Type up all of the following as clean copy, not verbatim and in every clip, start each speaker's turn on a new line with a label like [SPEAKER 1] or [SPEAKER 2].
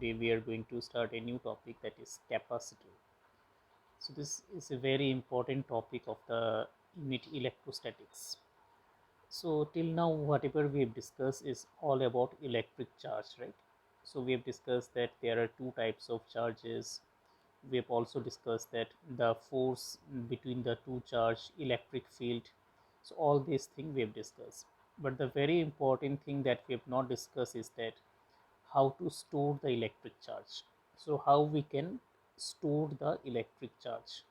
[SPEAKER 1] today we are going to start a new topic, that is capacitor. So this is a very important topic of the unit electrostatics. So till now whatever we have discussed is all about electric charge, right? So we have discussed that there are two types of charges. We have also discussed that the force between the two charge, electric field. So all these things we have discussed. But the very important thing that we have not discussed is that how to store the electric charge. So how we can store the electric charge.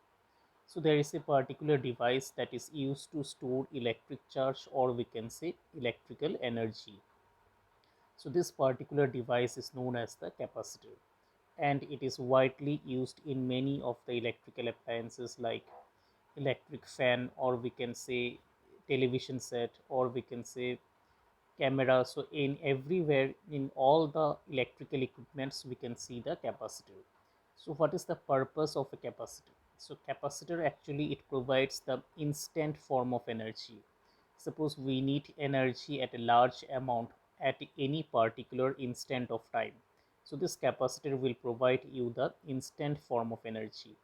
[SPEAKER 1] So there is a particular device that is used to store electric charge, or we can say electrical energy. So this particular device is known as the capacitor, and it is widely used in many of the electrical appliances like electric fan, or we can say television set, or we can say camera. So in everywhere, in all the electrical equipments, we can see the capacitor. So what is the purpose of a capacitor? So capacitor, actually it provides the instant form of energy. Suppose we need energy at a large amount at any particular instant of time, so this capacitor will provide you the instant form of energy.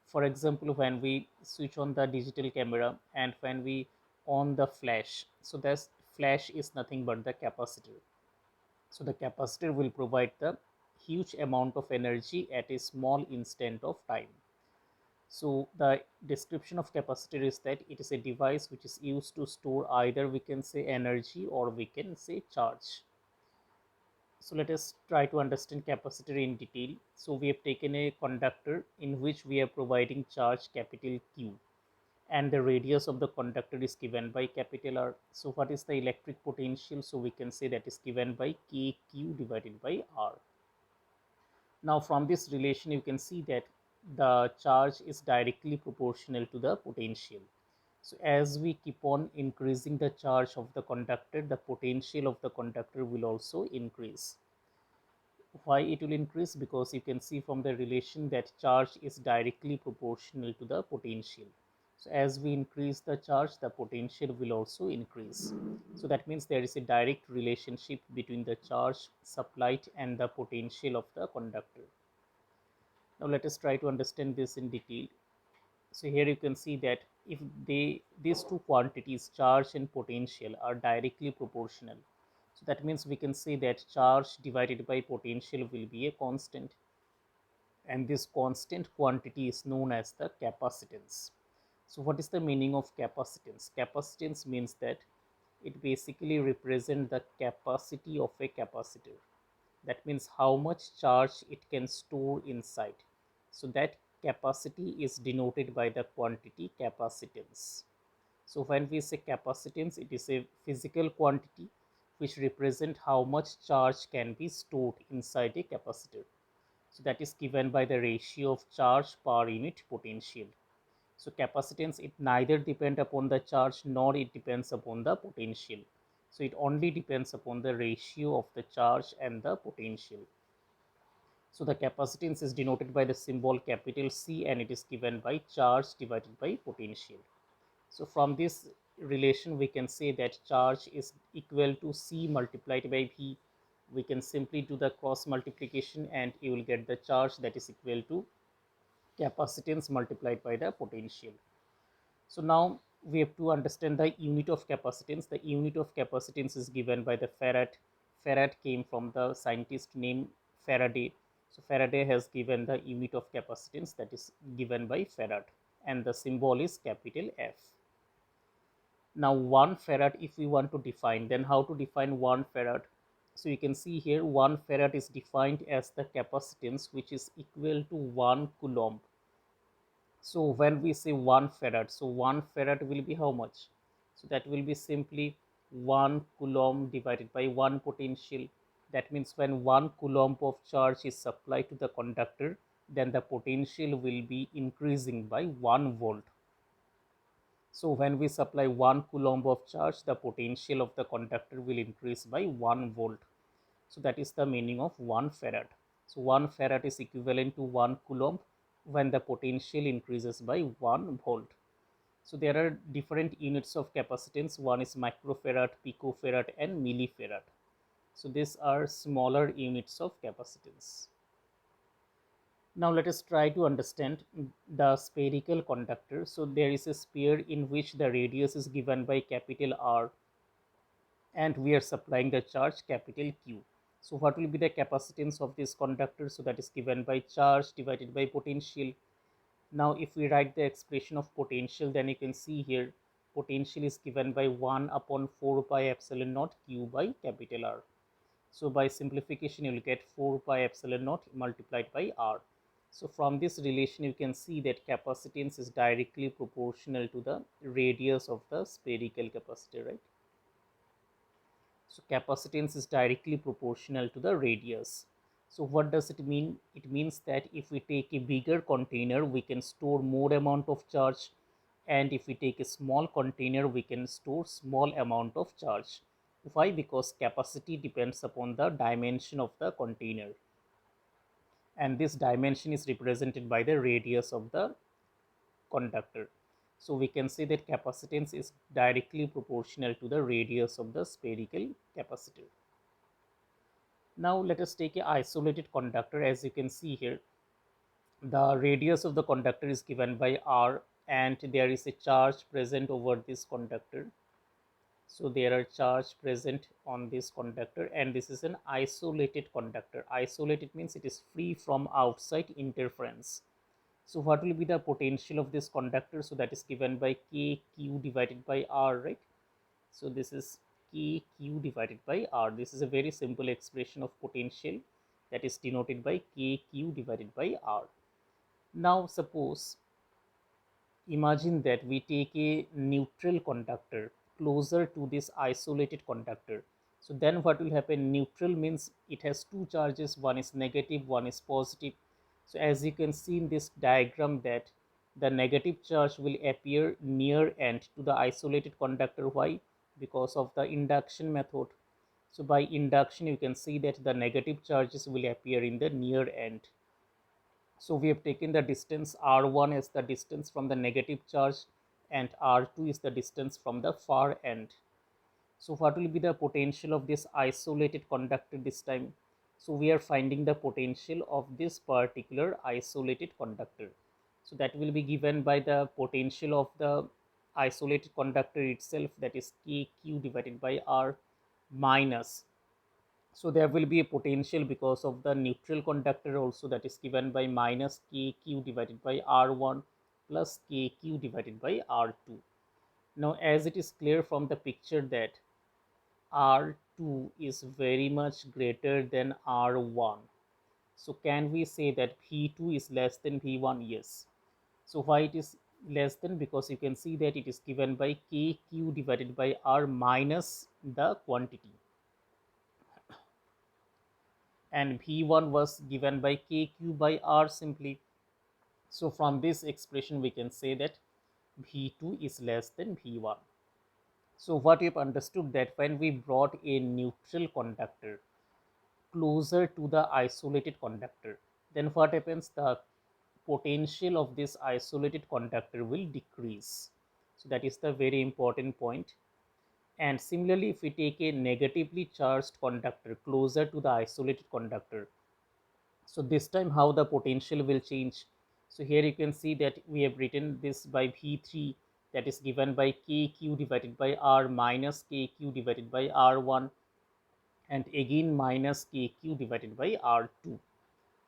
[SPEAKER 1] For example, when we switch on the digital camera and when we on the flash, so that flash is nothing but the capacitor. So the capacitor will provide the huge amount of energy at a small instant of time. So the description of capacitor is that it is a device which is used to store either we can say energy or we can say charge. So let us try to understand capacitor in detail. So we have taken a conductor in which we are providing charge capital Q, and the radius of the conductor is given by capital R. So what is the electric potential? So we can say that is given by KQ divided by R. Now from this relation you can see that the charge is directly proportional to the potential. So as we keep on increasing the charge of the conductor, the potential of the conductor will also increase. Why it will increase? Because you can see from the relation that charge is directly proportional to the potential. So as we increase the charge, the potential will also increase. So that means there is a direct relationship between the charge supplied and the potential of the conductor. Now let us try to understand this in detail. So here you can see that if these two quantities, charge and potential, are directly proportional, so that means we can say that charge divided by potential will be a constant, and this constant quantity is known as the capacitance. So what is the meaning of capacitance? Capacitance means that it basically represents the capacity of a capacitor. That means how much charge it can store inside. So that capacity is denoted by the quantity capacitance. So when we say capacitance, it is a physical quantity which represent how much charge can be stored inside a capacitor. So that is given by the ratio of charge per unit potential. So capacitance, it neither depends upon the charge nor it depends upon the potential. So it only depends upon the ratio of the charge and the potential. So the capacitance is denoted by the symbol capital C, and it is given by charge divided by potential. So from this relation we can say that charge is equal to C multiplied by V. We can simply do the cross multiplication and you will get the charge that is equal to capacitance multiplied by the potential. So now we have to understand the unit of capacitance. The unit of capacitance is given by the farad. Farad came from the scientist named Faraday. So Faraday has given the unit of capacitance, that is given by farad, and the symbol is capital F. Now 1 farad, if we want to define, then how to define 1 farad? So you can see here 1 farad is defined as the capacitance which is equal to 1 coulomb. So when we say 1 farad, so 1 farad will be how much? So that will be simply 1 coulomb divided by 1 potential. That means when 1 coulomb of charge is supplied to the conductor, then the potential will be increasing by 1 volt. So when we supply 1 coulomb of charge, the potential of the conductor will increase by 1 volt. So that is the meaning of 1 farad. So 1 farad is equivalent to 1 coulomb when the potential increases by 1 volt. So there are different units of capacitance. One is microfarad, picofarad and millifarad. So these are smaller units of capacitance. Now let us try to understand the spherical conductor. So there is a sphere in which the radius is given by capital R and we are supplying the charge capital Q. So what will be the capacitance of this conductor? So that is given by charge divided by potential. Now if we write the expression of potential, then you can see here potential is given by 1 upon 4 pi epsilon naught Q by capital R. So by simplification you will get 4 pi epsilon naught multiplied by R. So from this relation you can see that capacitance is directly proportional to the radius of the spherical capacitor, right? So capacitance is directly proportional to the radius. So what does it mean? It means that if we take a bigger container, we can store more amount of charge, and if we take a small container, we can store small amount of charge. Why? Because capacity depends upon the dimension of the container, and this dimension is represented by the radius of the conductor. So we can say that capacitance is directly proportional to the radius of the spherical capacitor. Now let us take an isolated conductor. As you can see here, the radius of the conductor is given by R and there is a charge present over this conductor. So there are charge present on this conductor, and this is an isolated conductor. Isolated means it is free from outside interference. So what will be the potential of this conductor? So that is given by KQ divided by R, right? So this is KQ divided by R. This is a very simple expression of potential that is denoted by KQ divided by R. Now suppose, imagine that we take a neutral conductor closer to this isolated conductor. So then what will happen? Neutral means it has two charges, one is negative, one is positive. So as you can see in this diagram that the negative charge will appear near end to the isolated conductor. Why? Because of the induction method. So by induction you can see that the negative charges will appear in the near end. So we have taken the distance r1 as the distance from the negative charge and r2 is the distance from the far end. So what will be the potential of this isolated conductor this time? So we are finding the potential of this particular isolated conductor. So that will be given by the potential of the isolated conductor itself, that is KQ divided by R minus, so there will be a potential because of the neutral conductor also, that is given by minus KQ divided by R1 plus KQ divided by R2. Now as it is clear from the picture that R2 is very much greater than R1, so can we say that V2 is less than V1? Yes. So why it is less than? Because you can see that it is given by KQ divided by R minus the quantity, and V1 was given by KQ by R simply. So from this expression we can say that V2 is less than V1. So what we have understood, that when we brought a neutral conductor closer to the isolated conductor, then what happens? The potential of this isolated conductor will decrease. So that is the very important point. And similarly, if we take a negatively charged conductor closer to the isolated conductor, so this time how the potential will change? So here you can see that we have written this by V3, that is given by KQ divided by R minus KQ divided by R1 and again minus KQ divided by R2.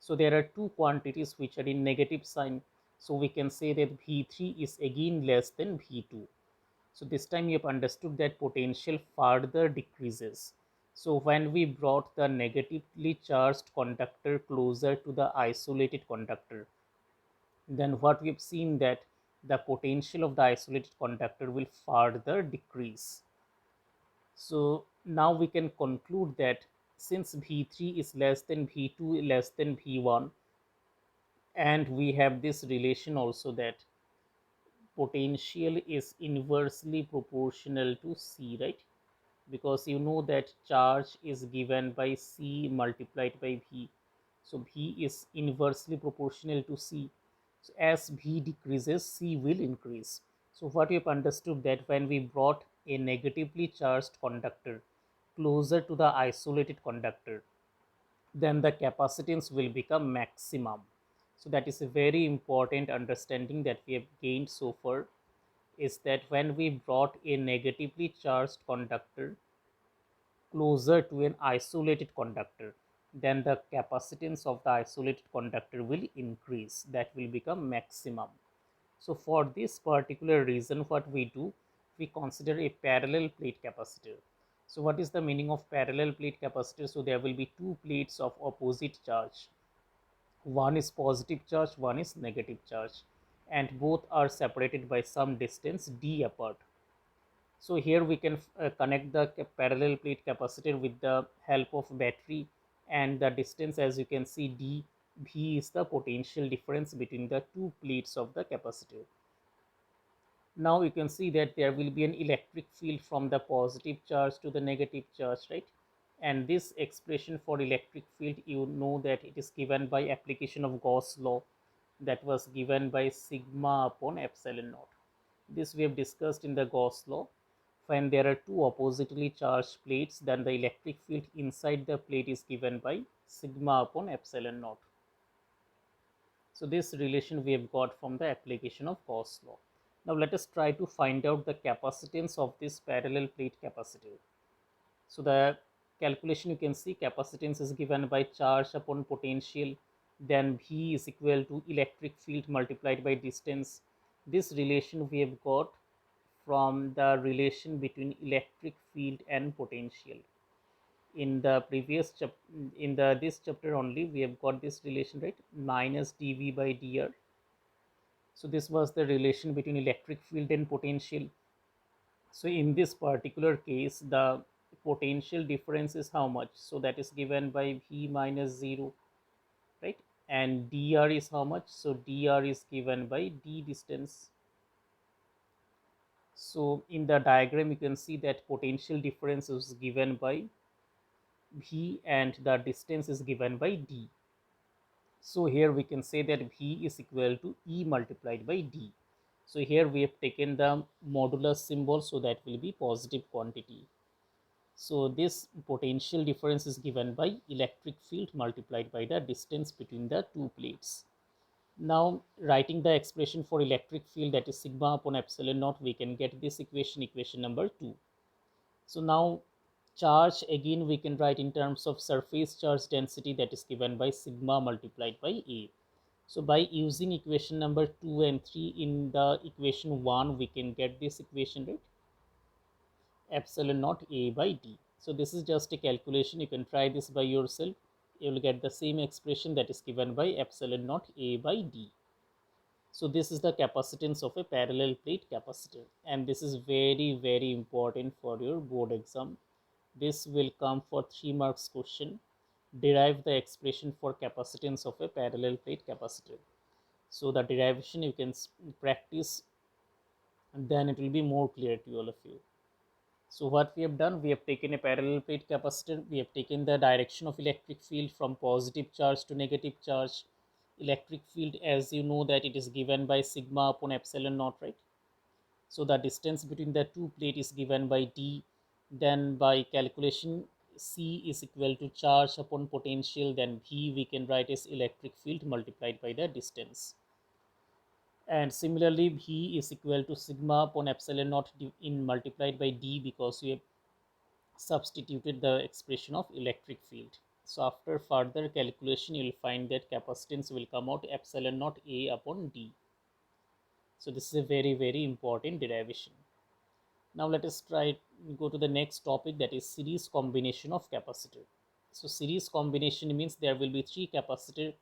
[SPEAKER 1] So there are two quantities which are in negative sign. So we can say that V3 is again less than V2. So this time you have understood that potential further decreases. So when we brought the negatively charged conductor closer to the isolated conductor, then what we have seen, that the potential of the isolated conductor will further decrease. So now we can conclude that since V3 is less than V2 less than V1, and we have this relation also that potential is inversely proportional to C, right? Because you know that charge is given by C multiplied by V. So V is inversely proportional to C. So as V decreases, C will increase. So what we have understood, that when we brought a negatively charged conductor closer to the isolated conductor, then the capacitance will become maximum. So that is a very important understanding that we have gained so far, is that when we brought a negatively charged conductor closer to an isolated conductor, then the capacitance of the isolated conductor will increase, that will become maximum. So for this particular reason, what we do, we consider a parallel plate capacitor. So what is the meaning of parallel plate capacitor? So there will be two plates of opposite charge. One is positive charge, one is negative charge, and both are separated by some distance d apart. So here we can connect the parallel plate capacitor with the help of battery, and the distance, as you can see, d v is the potential difference between the two plates of the capacitor. Now you can see that there will be an electric field from the positive charge to the negative charge, right? And this expression for electric field, you know that it is given by application of Gauss law, that was given by sigma upon epsilon naught. This we have discussed in the Gauss law. When there are two oppositely charged plates, then the electric field inside the plate is given by sigma upon epsilon naught. So this relation we have got from the application of Gauss law. Now let us try to find out the capacitance of this parallel plate capacitor. So the calculation, you can see capacitance is given by charge upon potential, then V is equal to electric field multiplied by distance. This relation we have got from the relation between electric field and potential. In the previous this chapter only, we have got this relation, right? Minus dV by dr. So this was the relation between electric field and potential. So in this particular case, the potential difference is how much? So that is given by V minus 0, right? And dr is how much? So dr is given by d distance. So in the diagram, you can see that potential difference is given by V and the distance is given by d. So here we can say that V is equal to E multiplied by d. So here we have taken the modulus symbol, so that will be positive quantity. So this potential difference is given by electric field multiplied by the distance between the two plates. Now writing the expression for electric field, that is sigma upon epsilon naught, we can get this equation number 2. So now charge, again we can write in terms of surface charge density, that is given by sigma multiplied by A. So by using equation number 2 and 3 in the equation 1, we can get this equation, right? Epsilon naught A by D. So this is just a calculation. You can try this by yourself. You will get the same expression, that is given by epsilon naught A by D. So this is the capacitance of a parallel plate capacitor, and this is very important for your board exam. This will come for 3 marks question. Derive the expression for capacitance of a parallel plate capacitor. So the derivation you can practice, and then it will be more clear to all of you. So what we have done, we have taken a parallel plate capacitor, we have taken the direction of electric field from positive charge to negative charge. Electric field, as you know, that it is given by sigma upon epsilon naught, right? So the distance between the two plate is given by d. Then by calculation, C is equal to charge upon potential, then V we can write as electric field multiplied by the distance. And similarly, V is equal to sigma upon epsilon naught in multiplied by d, because we have substituted the expression of electric field. So after further calculation, you will find that capacitance will come out epsilon naught A upon d. So this is a very important derivation. Now let us try go to the next topic, that is series combination of capacitor. So series combination means there will be three capacitor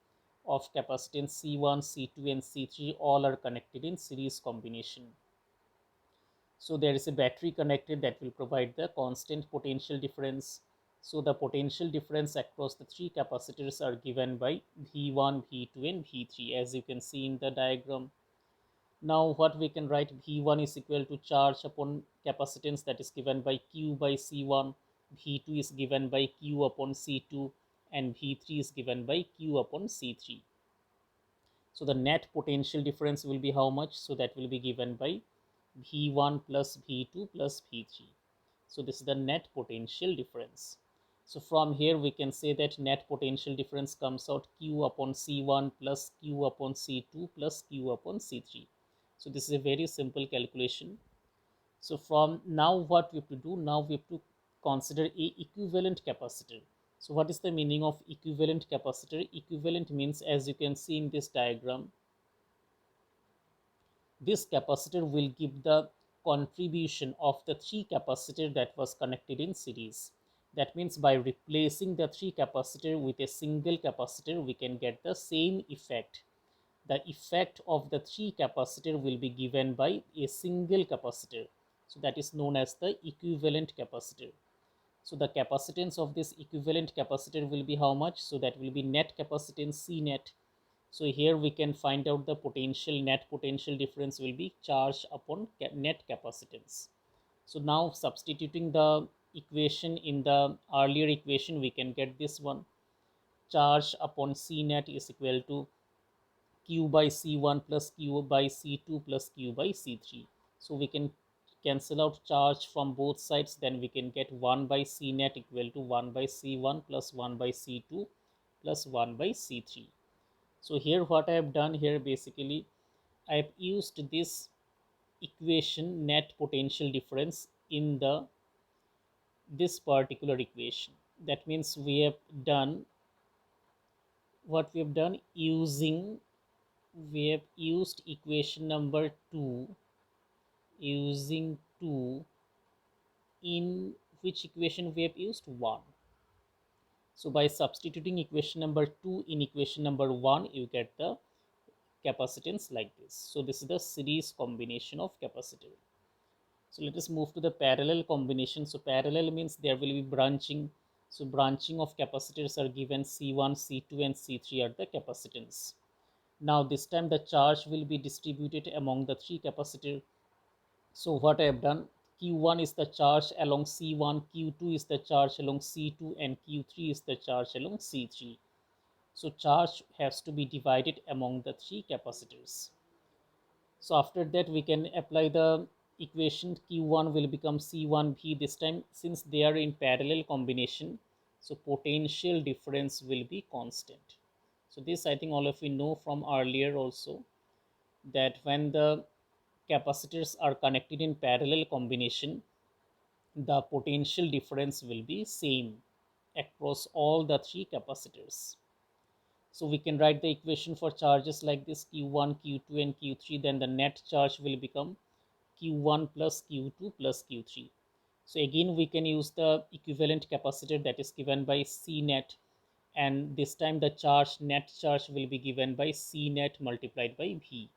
[SPEAKER 1] of capacitance C1, C2 and C3, all are connected in series combination. So there is a battery connected that will provide the constant potential difference. So the potential difference across the three capacitors are given by V1, V2 and V3, as you can see in the diagram. Now what we can write, V1 is equal to charge upon capacitance, that is given by Q by C1, V2 is given by Q upon C2 and V3 is given by Q upon C3. So the net potential difference will be how much? So that will be given by V1 plus V2 plus V3. So this is the net potential difference. So from here we can say that net potential difference comes out Q upon C1 plus Q upon C2 plus Q upon C3. So this is a very simple calculation. So from now what we have to do, now we have to consider a equivalent capacitor. So what is the meaning of equivalent capacitor? Equivalent means, as you can see in this diagram, this capacitor will give the contribution of the three capacitor that was connected in series. That means by replacing the three capacitor with a single capacitor, we can get the same effect. The effect of the three capacitor will be given by a single capacitor. So that is known as the equivalent capacitor. So the capacitance of this equivalent capacitor will be how much? So that will be net capacitance C net. So here we can find out the potential, net potential difference will be charge upon net capacitance. So now substituting the equation in the earlier equation, we can get this one. Charge upon C net is equal to Q by C1 plus Q by C2 plus Q by C3. So we can cancel out charge from both sides, then we can get 1 by C net equal to 1 by C1 plus 1 by C2 plus 1 by C3. So here what I have done here, basically I have used this equation net potential difference in the this particular equation. That means we have done what we have done using, we have used equation number 2, using 2, in which equation we have used 1. So by substituting equation number 2 in equation number 1, you get the capacitance like this. So this is the series combination of capacitor. So let us move to the parallel combination. So parallel means there will be branching. So branching of capacitors are given C1, C2 and C3 are the capacitance. Now this time the charge will be distributed among the three capacitor. So what I have done, Q1 is the charge along C1, Q2 is the charge along C2 and Q3 is the charge along C3. So charge has to be divided among the three capacitors. So after that we can apply the equation. Q1 will become C1V. This time, since they are in parallel combination, so potential difference will be constant. So this I think all of you know from earlier also, that when the capacitors are connected in parallel combination, the potential difference will be same across all the three capacitors. So we can write the equation for charges like this: Q1, Q2 and Q3. Then the net charge will become Q1 plus Q2 plus Q3. So again we can use the equivalent capacitor that is given by C net, and this time the charge, net charge, will be given by C net multiplied by V.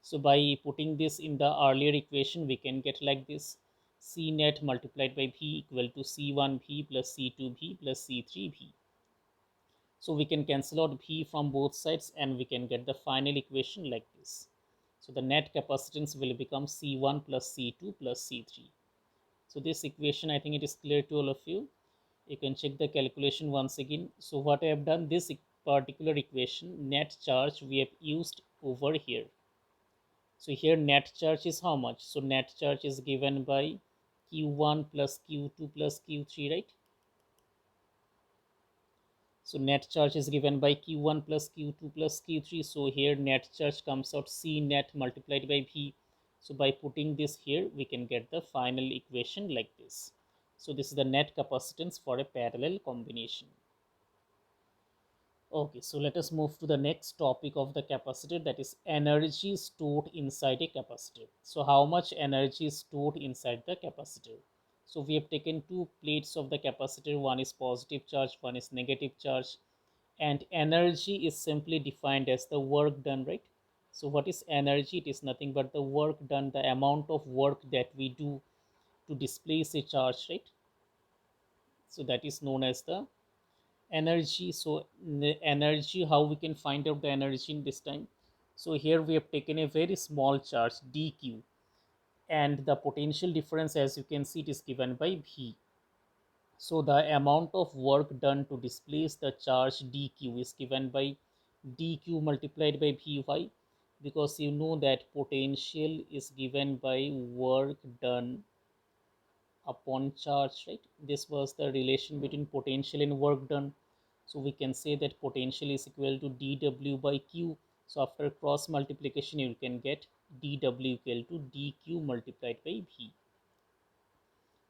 [SPEAKER 1] So by putting this in the earlier equation, we can get like this: C net multiplied by V equal to C1V plus C2V plus C3V. So we can cancel out V from both sides and we can get the final equation like this. So the net capacitance will become C1 plus C2 plus C3. So this equation, I think it is clear to all of you. You can check the calculation once again. So what I have done, this particular equation, net charge, we have used over here. So here net charge is how much? So net charge is given by Q1 plus Q2 plus Q3, right? So net charge is given by Q1 plus Q2 plus Q3. So here net charge comes out C net multiplied by V. So by putting this here, we can get the final equation like this. So this is the net capacitance for a parallel combination. Okay, so let us move to the next topic of the capacitor, that is energy stored inside a capacitor. So how much energy is stored inside the capacitor? So we have taken two plates of the capacitor, one is positive charge, one is negative charge, and energy is simply defined as the work done, right? So what is energy? It is nothing but the work done, the amount of work that we do to displace a charge, right? So that is known as the energy. So the energy, how we can find out the energy in this time? So here we have taken a very small charge dq, and the potential difference, as you can see, it is given by V. So the amount of work done to displace the charge dq is given by dq multiplied by Vy, because you know that potential is given by work done upon charge, right? This was the relation between potential and work done. So we can say that potential is equal to dw by q. So after cross multiplication, you can get dw equal to dq multiplied by v.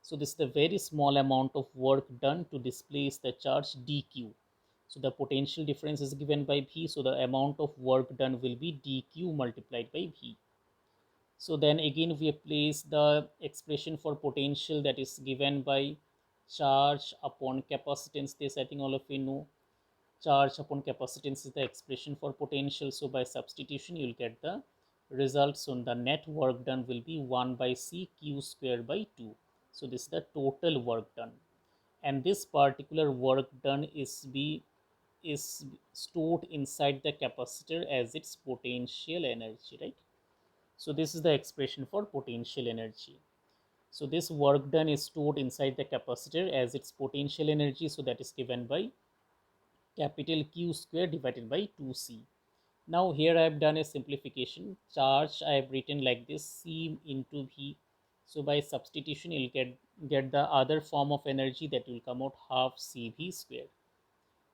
[SPEAKER 1] So this is the very small amount of work done to displace the charge dq. So the potential difference is given by v, so the amount of work done will be dq multiplied by v. So then again we place the expression for potential, that is given by charge upon capacitance. This I think all of you know. Charge upon capacitance is the expression for potential. So by substitution you will get the result. So the net work done will be 1 by c q square by 2. So this is the total work done, and this particular work done is stored inside the capacitor as its potential energy, right? So this is the expression for potential energy. So this work done is stored inside the capacitor as its potential energy. So that is given by capital Q square divided by 2C. Now here I have done a simplification. Charge I have written like this, C into V. So by substitution you will get the other form of energy, that will come out half CV square.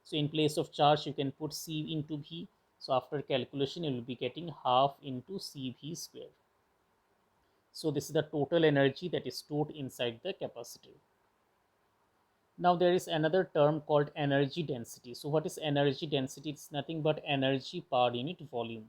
[SPEAKER 1] So in place of charge you can put C into V. So after calculation you will be getting half into CV square. So this is the total energy that is stored inside the capacitor. Now there is another term called energy density. So what is energy density? It's nothing but energy per unit volume.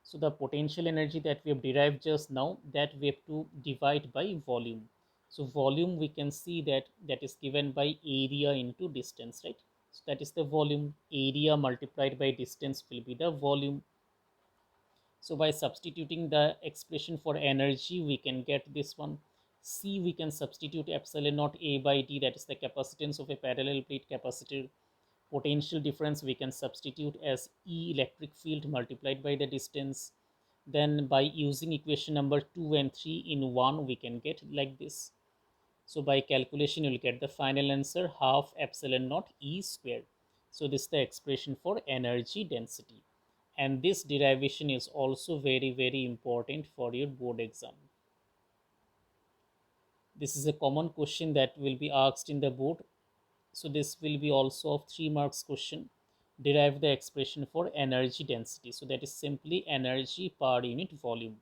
[SPEAKER 1] So the potential energy that we have derived just now, that we have to divide by volume. So volume, we can see that is given by area into distance, right? So that is the volume. Area multiplied by distance will be the volume. So by substituting the expression for energy, we can get this one. C, we can substitute epsilon naught A by D, that is the capacitance of a parallel plate capacitor. Potential difference we can substitute as E, electric field multiplied by the distance. Then by using equation number 2 and 3 in 1, we can get like this. So by calculation, you will get the final answer, half epsilon naught E square. So this is the expression for energy density. And this derivation is also very important for your board exam. This is a common question that will be asked in the board. So this will be also of 3 marks question. Derive the expression for energy density. So that is simply energy per unit volume.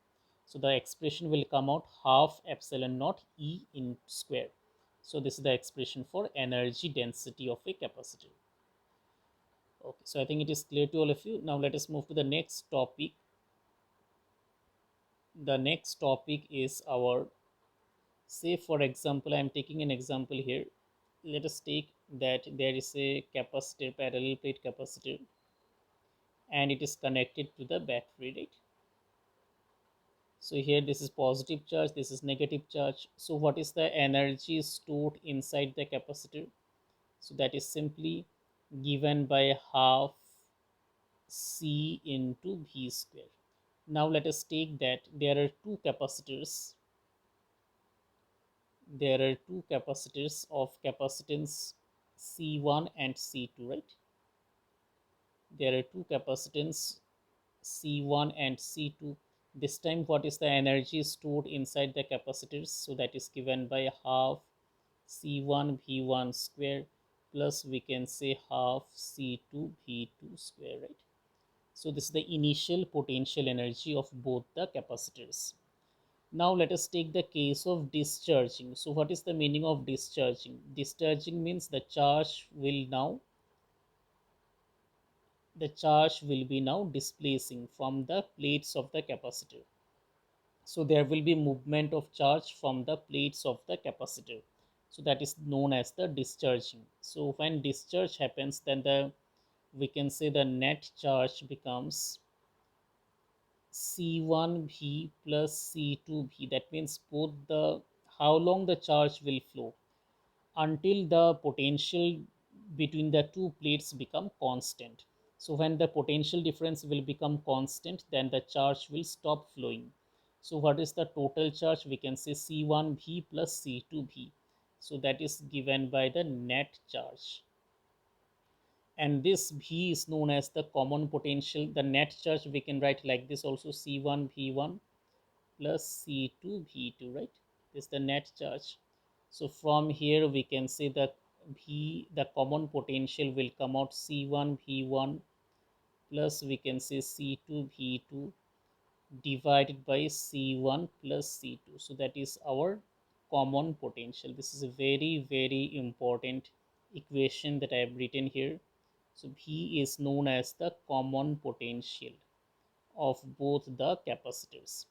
[SPEAKER 1] So the expression will come out half epsilon naught E in square. So this is the expression for energy density of a capacitor. Okay, so I think it is clear to all of you. Now let us move to the next topic. The next topic is our, say for example, I am taking an example here. Let us take that there is a capacitor, parallel plate capacitor, and it is connected to the battery, right? So here this is positive charge, this is negative charge. So what is the energy stored inside the capacitor? So that is simply given by half C into V square. Now let us take that there are two capacitors. There are two capacitors of capacitance C1 and C2, right? There are two capacitance C1 and C2. This time what is the energy stored inside the capacitors? So that is given by half C1 V1 square plus we can say half C2 V2 square, right? So this is the initial potential energy of both the capacitors. Now let us take the case of discharging. So what is the meaning of discharging? Discharging means the charge will be now displacing from the plates of the capacitor. So there will be movement of charge from the plates of the capacitor. So that is known as the discharging. So when discharge happens, then we can say the net charge becomes C1V plus C2V. That means both the, how long the charge will flow until the potential between the two plates become constant. So when the potential difference will become constant, then the charge will stop flowing. So what is the total charge? We can say C1V plus C2V. So that is given by the net charge. And this V is known as the common potential. The net charge we can write like this also, C1V1 plus C2V2, right? This is the net charge. So from here we can say that the common potential will come out C1 V1 plus we can say C2 V2 divided by C1 plus C2. So that is our common potential. This is a very important equation that I have written here. So V is known as the common potential of both the capacitors.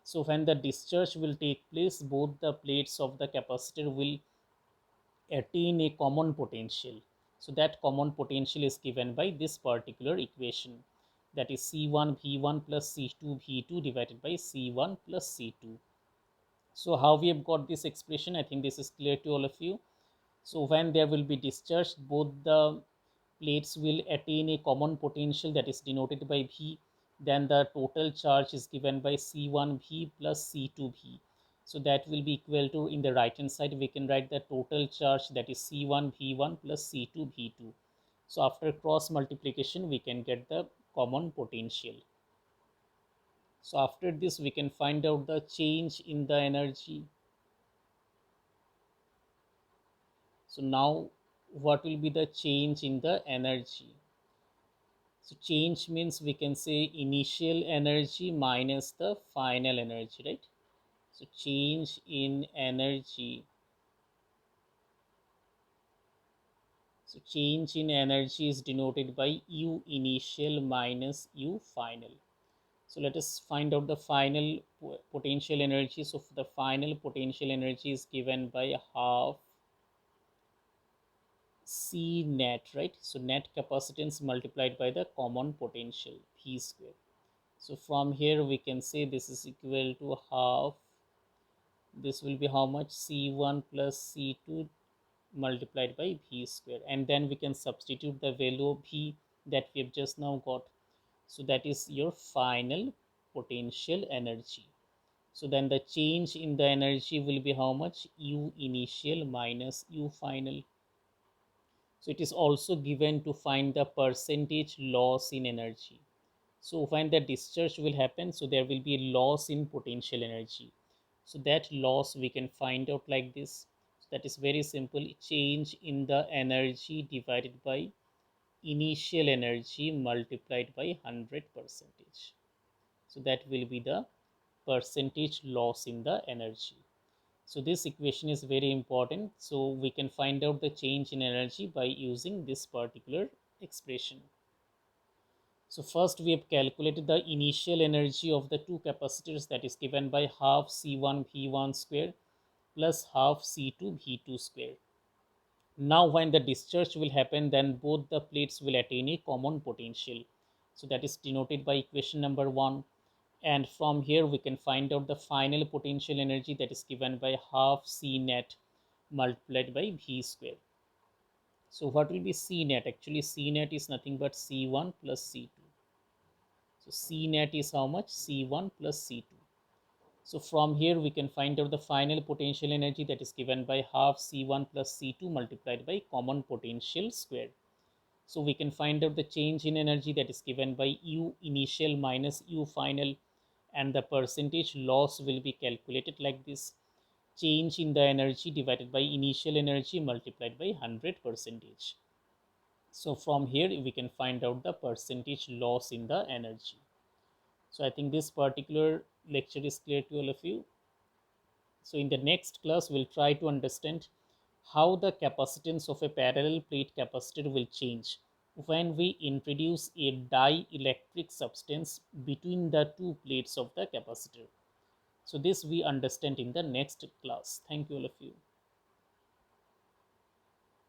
[SPEAKER 1] So when the discharge will take place, both the plates of the capacitor will attain a common potential. So that common potential is given by this particular equation, that is C1 V1 plus C2 V2 divided by C1 plus C2. So how we have got this expression, I think this is clear to all of you. So when there will be discharge, both the plates will attain a common potential that is denoted by V. Then the total charge is given by C1V plus C2V. So that will be equal to, in the right hand side we can write the total charge, that is C1V1 plus C2V2. So after cross multiplication we can get the common potential. So after this we can find out the change in the energy. So now what will be the change in the energy? So change means we can say initial energy minus the final energy, right? So change in energy. So change in energy is denoted by U initial minus U final. So let us find out the final potential energy. So the final potential energy is given by half C net, right? So net capacitance multiplied by the common potential V square. So from here we can say this is equal to half, this will be how much, C1 plus C2 multiplied by V square, and then we can substitute the value of V that we have just now got. So that is your final potential energy. So then the change in the energy will be how much, U initial minus U final. So it is also given to find the percentage loss in energy. So when the discharge will happen, so there will be a loss in potential energy. So that loss we can find out like this. So that is very simple, change in the energy divided by initial energy multiplied by 100 percentage. So that will be the percentage loss in the energy. So this equation is very important. So we can find out the change in energy by using this particular expression. So first we have calculated the initial energy of the two capacitors, that is given by half C1 V1 square plus half C2 V2 square. Now when the discharge will happen, then both the plates will attain a common potential. So that is denoted by equation number 1. And from here we can find out the final potential energy, that is given by half C net multiplied by V square. So what will be C net? Actually C net is nothing but C1 plus C2. So C net is how much? C1 plus C2. So from here we can find out the final potential energy, that is given by half C1 plus C2 multiplied by common potential square. So we can find out the change in energy, that is given by U initial minus U final, and the percentage loss will be calculated like this, change in the energy divided by initial energy multiplied by 100 percentage. So from here we can find out the percentage loss in the energy. So I think this particular lecture is clear to all of you. So in the next class, we'll try to understand how the capacitance of a parallel plate capacitor will change when we introduce a dielectric substance between the two plates of the capacitor. So this we understand in the next class. Thank you all of you.